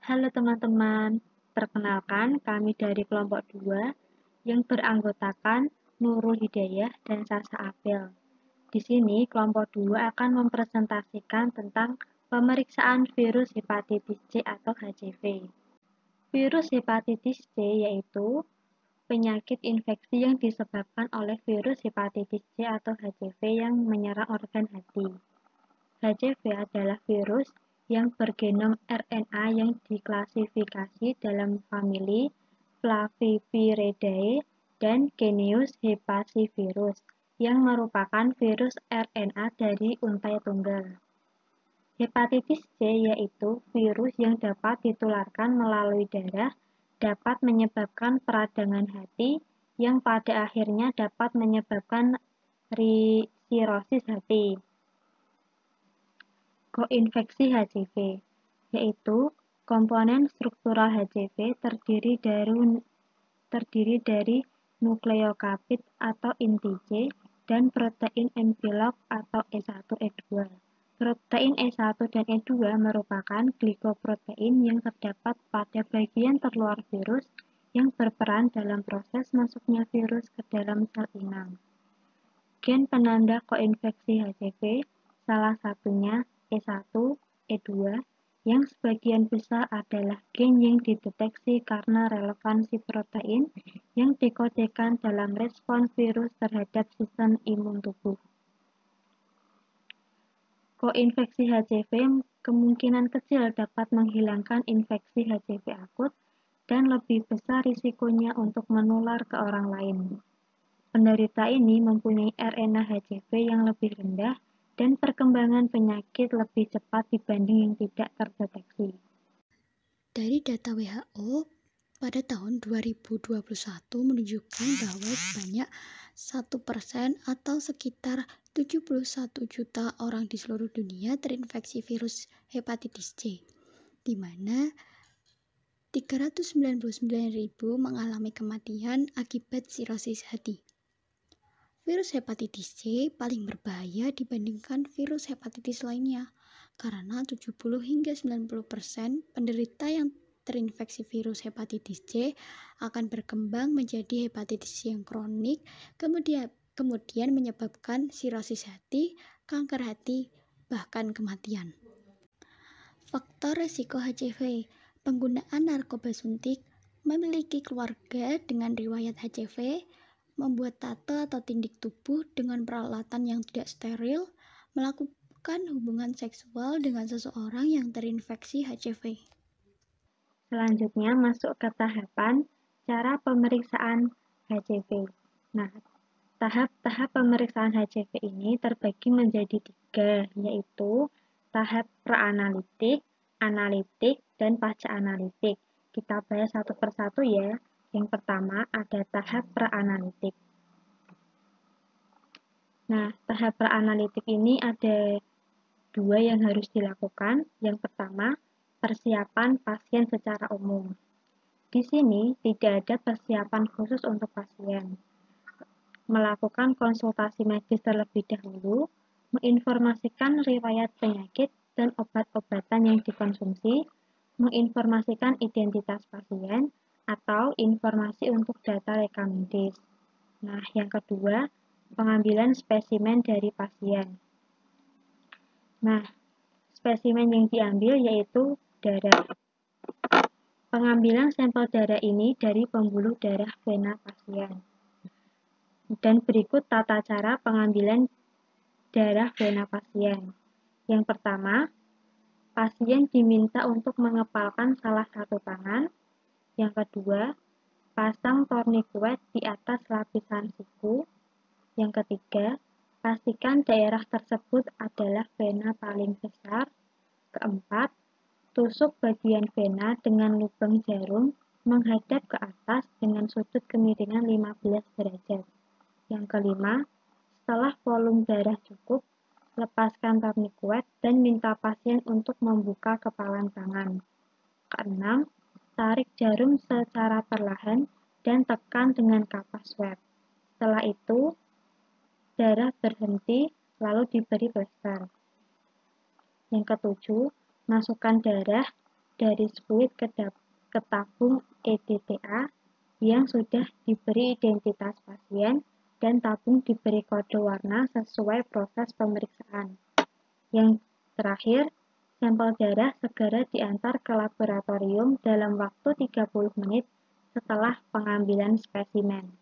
Halo teman-teman, perkenalkan kami dari kelompok 2 yang beranggotakan Nurul Hidayah dan Sasa Apel. Di sini kelompok 2 akan mempresentasikan tentang pemeriksaan virus hepatitis C atau HCV. Virus hepatitis C yaitu penyakit infeksi yang disebabkan oleh virus hepatitis C atau HCV yang menyerang organ hati. HCV adalah virus yang bergenom RNA yang diklasifikasi dalam famili Flaviviridae dan genus Hepasivirus yang merupakan virus RNA dari untai tunggal. Hepatitis C yaitu virus yang dapat ditularkan melalui darah, dapat menyebabkan peradangan hati yang pada akhirnya dapat menyebabkan sirosis hati. Koinfeksi HCV, yaitu komponen struktural HCV terdiri dari nukleokapsid atau inti C dan protein envelop atau E1-E2. Protein E1 dan E2 merupakan glikoprotein yang terdapat pada bagian terluar virus yang berperan dalam proses masuknya virus ke dalam sel inang. Gen penanda koinfeksi HCV salah satunya E1, E2, yang sebagian besar adalah gen yang dideteksi karena relevansi protein yang dikodekan dalam respon virus terhadap sistem imun tubuh. Koinfeksi HCV kemungkinan kecil dapat menghilangkan infeksi HCV akut dan lebih besar risikonya untuk menular ke orang lain. Penderita ini mempunyai RNA HCV yang lebih rendah dan perkembangan penyakit lebih cepat dibanding yang tidak terdeteksi. Dari data WHO, pada tahun 2021 menunjukkan bahwa sebanyak 1% atau sekitar 71 juta orang di seluruh dunia terinfeksi virus hepatitis C, di mana 399.000 mengalami kematian akibat sirosis hati. Virus hepatitis C paling berbahaya dibandingkan virus hepatitis lainnya, karena 70 hingga 90% penderita yang terinfeksi virus hepatitis C akan berkembang menjadi hepatitis C yang kronik, kemudian menyebabkan sirosis hati, kanker hati, bahkan kematian. Faktor resiko HCV: penggunaan narkoba suntik, memiliki keluarga dengan riwayat HCV, membuat tato atau tindik tubuh dengan peralatan yang tidak steril, melakukan hubungan seksual dengan seseorang yang terinfeksi HCV. Selanjutnya masuk ke tahapan cara pemeriksaan HCV. Nah, tahap-tahap pemeriksaan HCV ini terbagi menjadi 3, yaitu tahap preanalitik, analitik, dan pasca analitik. Kita bahas satu persatu ya. Yang pertama ada tahap preanalitik. Nah, tahap preanalitik ini ada 2 yang harus dilakukan. Yang pertama, persiapan pasien secara umum. Di sini tidak ada persiapan khusus untuk pasien. Melakukan konsultasi medis terlebih dahulu, menginformasikan riwayat penyakit dan obat-obatan yang dikonsumsi, menginformasikan identitas pasien, atau informasi untuk data rekam medis. Nah, yang kedua, pengambilan spesimen dari pasien. Nah, spesimen yang diambil yaitu darah. Pengambilan sampel darah ini dari pembuluh darah vena pasien. Dan berikut tata cara pengambilan darah vena pasien. Yang pertama, pasien diminta untuk mengepalkan salah satu tangan. Yang kedua, pasang tourniquet di atas lapisan siku. Yang ketiga, pastikan daerah tersebut adalah vena paling besar. Keempat, tusuk bagian vena dengan lubang jarum menghadap ke atas dengan sudut kemiringan 15 derajat. Yang kelima, setelah volume darah cukup, lepaskan tourniquet dan minta pasien untuk membuka kepalan tangan. Keenam, tarik jarum secara perlahan dan tekan dengan kapas swab. Setelah itu, darah berhenti lalu diberi plester. Yang ketujuh, masukkan darah dari fluid ke tabung EDTA yang sudah diberi identitas pasien dan tabung diberi kode warna sesuai proses pemeriksaan. Yang terakhir, sampel darah segera diantar ke laboratorium dalam waktu 30 menit setelah pengambilan spesimen.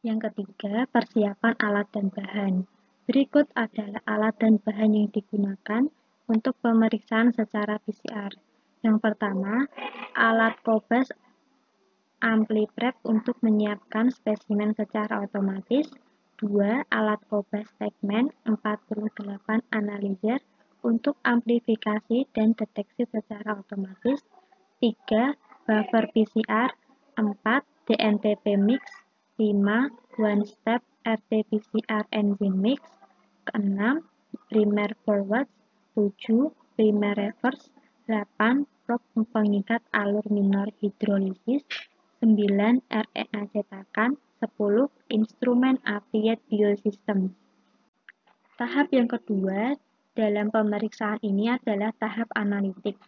Yang ketiga, persiapan alat dan bahan. Berikut adalah alat dan bahan yang digunakan untuk pemeriksaan secara PCR. Yang pertama, alat Cobas AmpliPrep untuk menyiapkan spesimen secara otomatis. 2. Alat Cobas Segment 48 Analyzer untuk amplifikasi dan deteksi secara otomatis. 3. Buffer PCR. 4. DNTP Mix. 5. One Step RT-PCR Enzyme Mix. 6. Primer Forward. 7. Primer Reverse. 8. Probe pengikat alur minor hidrolisis. 9. RNA cetakan. 10. Instrumen Affiliate Biosystem. Tahap yang kedua dalam pemeriksaan ini adalah tahap analitik.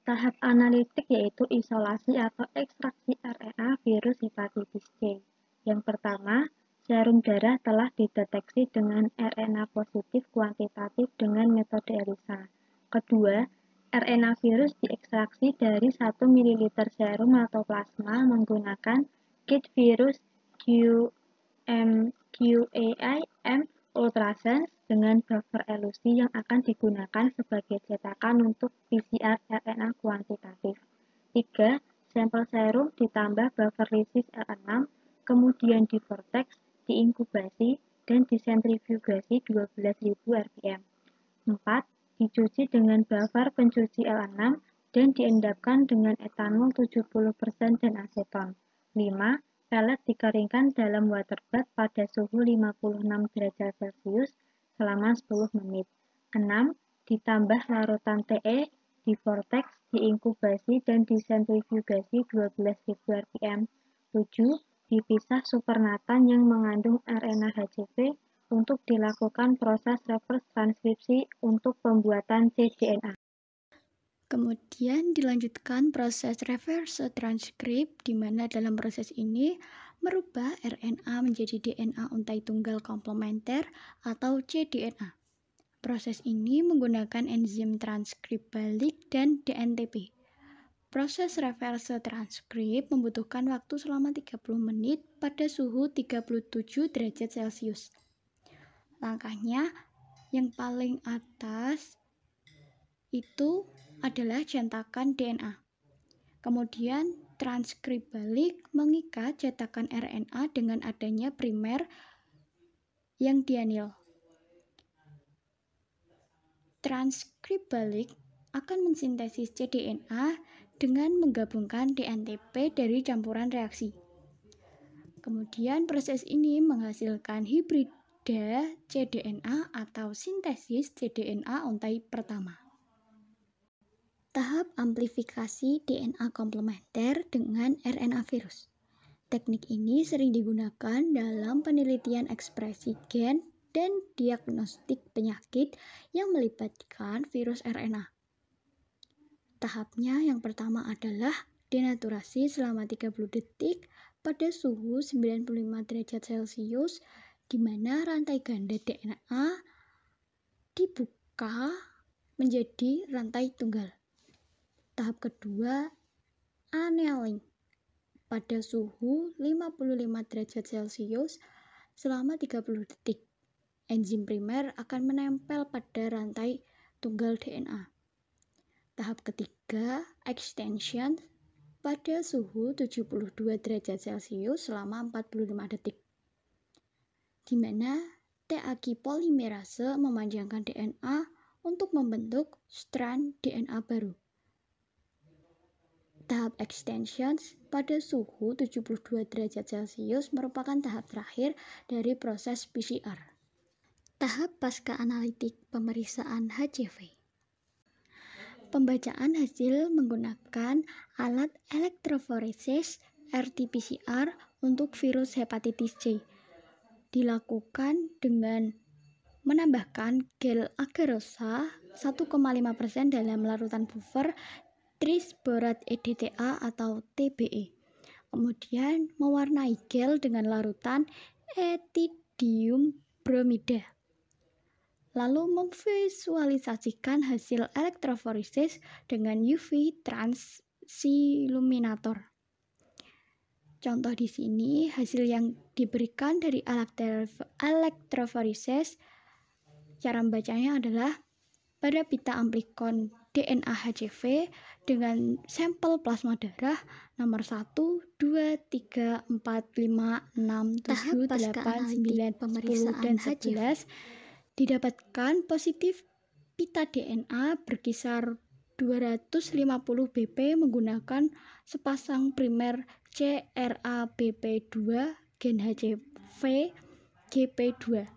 Tahap analitik yaitu isolasi atau ekstraksi RNA virus hepatitis C. Yang pertama, jarum darah telah dideteksi dengan RNA positif kuantitatif dengan metode ELISA. Kedua, RNA virus diekstraksi dari 1 ml serum atau plasma menggunakan kit virus QAIM ultrasense dengan buffer elusi yang akan digunakan sebagai cetakan untuk PCR RNA kuantitatif. 3. Sampel serum ditambah buffer lysis L6, kemudian divortex, diinkubasi, dan disentrifugasi 12.000 rpm. 4. Dicuci dengan buffer pencuci L6 dan diendapkan dengan etanol 70% dan aseton. 5. Pelet dikeringkan dalam water bath pada suhu 56 derajat Celcius selama 10 menit. 6. Ditambah larutan TE, divortex, diinkubasi, dan disentrifugasi 12.000 rpm. 7. Dipisah supernatan yang mengandung RNA HCV untuk dilakukan proses reverse transkripsi untuk pembuatan cDNA. Kemudian dilanjutkan proses reverse transcript, di mana dalam proses ini merubah RNA menjadi DNA untai tunggal komplementer atau cDNA. Proses ini menggunakan enzim transkrip balik dan DNTP. Proses reverse transcript membutuhkan waktu selama 30 menit pada suhu 37 derajat Celcius. Langkahnya yang paling atas itu adalah cetakan DNA. Kemudian transkrip balik mengikat cetakan RNA dengan adanya primer yang dianyl. Transkrip balik akan mensintesis cDNA dengan menggabungkan DNTP dari campuran reaksi. Kemudian proses ini menghasilkan hibrida cDNA atau sintesis cDNA untai pertama. Tahap amplifikasi DNA komplementer dengan RNA virus. Teknik ini sering digunakan dalam penelitian ekspresi gen dan diagnostik penyakit yang melibatkan virus RNA. Tahapnya yang pertama adalah denaturasi selama 30 detik pada suhu 95 derajat Celcius, di mana rantai ganda DNA dibuka menjadi rantai tunggal. Tahap kedua, annealing pada suhu 55 derajat Celcius selama 30 detik. Enzim primer akan menempel pada rantai tunggal DNA. Tahap ketiga, extension pada suhu 72 derajat Celcius selama 45 detik. Di mana TAG polimerase memanjangkan DNA untuk membentuk strand DNA baru. Tahap extension pada suhu 72 derajat Celcius merupakan tahap terakhir dari proses PCR. Tahap pasca analitik pemeriksaan HCV. Pembacaan hasil menggunakan alat elektroforesis RT-PCR untuk virus hepatitis C. Dilakukan dengan menambahkan gel agarose 1,5% dalam larutan buffer trisborat EDTA atau TBE. Kemudian mewarnai gel dengan larutan etidium bromida. Lalu memvisualisasikan hasil elektroforesis dengan UV transiluminator. Contoh di sini hasil yang diberikan dari elektroforesis. Cara membacanya adalah pada pita amplikon DNA HCV dengan sampel plasma darah nomor 1, 2, 3, 4, 5, 6, 7, 8, 9, 10, dan 11 didapatkan positif pita DNA berkisar 250 BP menggunakan sepasang primer CRABP2 gen HCV GP2.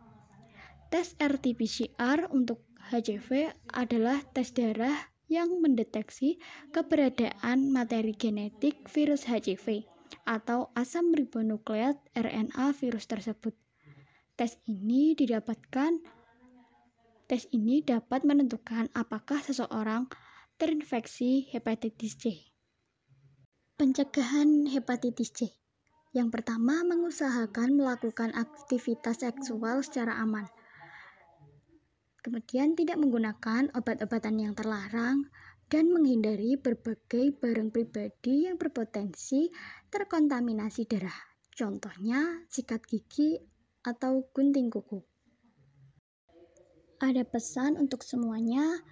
Tes RT-PCR untuk HCV adalah tes darah yang mendeteksi keberadaan materi genetik virus HCV atau asam ribonukleat RNA virus tersebut. Tes ini dapat menentukan apakah seseorang terinfeksi hepatitis C. Pencegahan hepatitis C. Yang pertama, mengusahakan melakukan aktivitas seksual secara aman. Kemudian tidak menggunakan obat-obatan yang terlarang, dan menghindari berbagai barang pribadi yang berpotensi terkontaminasi darah. Contohnya sikat gigi atau gunting kuku. Ada pesan untuk semuanya,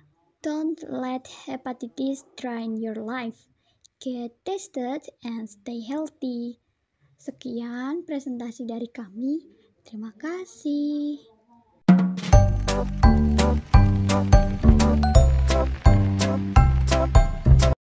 don't let hepatitis drain your life. Get tested and stay healthy. Sekian presentasi dari kami. Terima kasih.